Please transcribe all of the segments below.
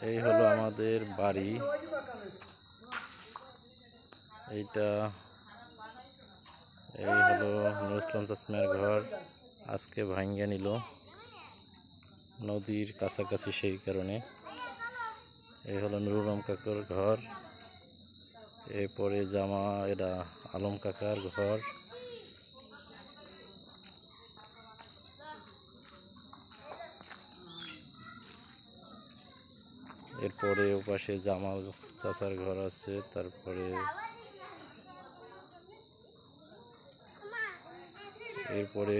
এই হলো আমাদের বাড়ি। এইটা এই হলো নুরুল ইসলাম চাচমার ঘর। আজকে ভাঙ্গা নিল নদীর কাছাকাছি, সেই কারণে। এই হলো নুরুল আলম কাকার ঘর। এরপরে এরা আলম কাকার ঘর। এরপরে ওপাশে জামাল চাচার ঘর আছে। তারপরে এরপরে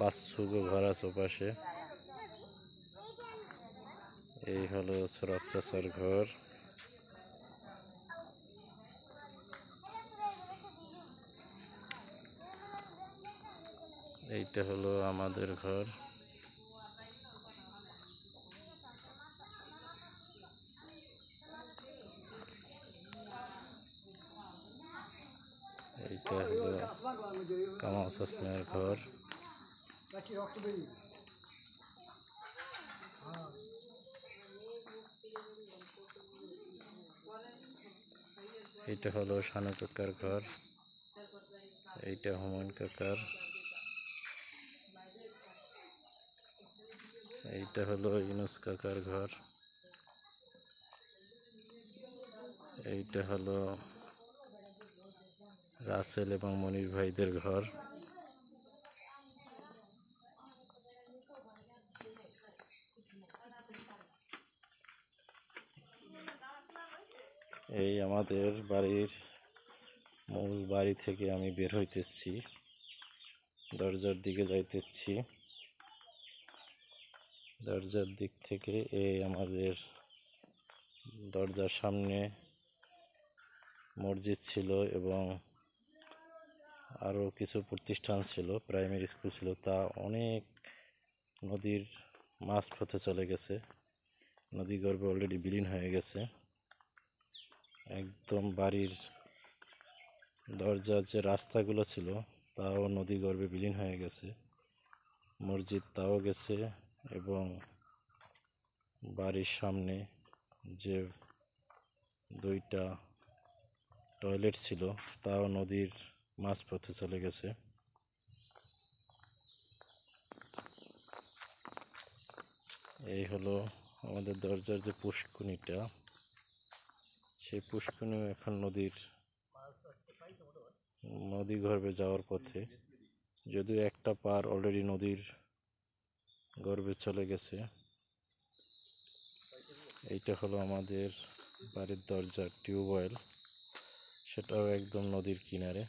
বাচ্চুর ঘর আছে ওপাশে। এই হলো সরফ চাচার ঘর। এইটা হলো আমাদের ঘর। এইটা হলো কামাল চাচমার ঘর। এইটা হলো শানু কাকার ঘর। এইটা হুমায়ুন কাকার। এইটা হলো ইউনুস কাকার ঘর। এইটা হলো রাসেল এবং মনির ভাইদের ঘর। এই আমাদের বাড়ির মূল বাড়ি থেকে আমি বের হইতেছি, দরজার দিকে যাইতেছি। দরজার দিক থেকে এই আমাদের দরজার সামনে মসজিদ ছিল এবং আরও কিছু প্রতিষ্ঠান ছিল, প্রাইমারি স্কুল ছিল। তা অনেক নদীর মাঝপথে চলে গেছে। নদী গর্ভে অলরেডি বিলীন হয়ে গেছে। একদম বাড়ির দরজার যে রাস্তাগুলো ছিল তাও নদী গর্ভে বিলীন হয়ে গেছে। মসজিদ তাও গেছে এবং বাড়ির সামনে যে দুইটা টয়লেট ছিল তাও নদীর মাঝপথে চলে গেছে। এই হলো আমাদের দরজার যে পুষ্কুনিটা, সেই পুষ্কুনি এখন নদী গর্ভে যাওয়ার পথে। যদিও একটা পার অলরেডি নদীর গর্ভে চলে গেছে। এইটা হলো আমাদের বাড়ির দরজার টিউবওয়েল, সেটাও একদম নদীর কিনারে।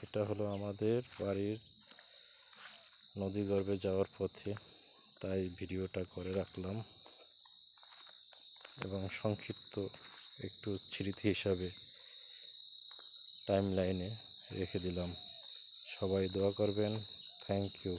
এটা হলো আমাদের বাড়ির নদী গর্ভে যাওয়ার পথে, তাই ভিডিওটা করে রাখলাম এবং সংক্ষিপ্ত একটু স্মৃতি হিসাবে টাইম লাইনে রেখে দিলাম। সবাই দোয়া করবেন। Thank you.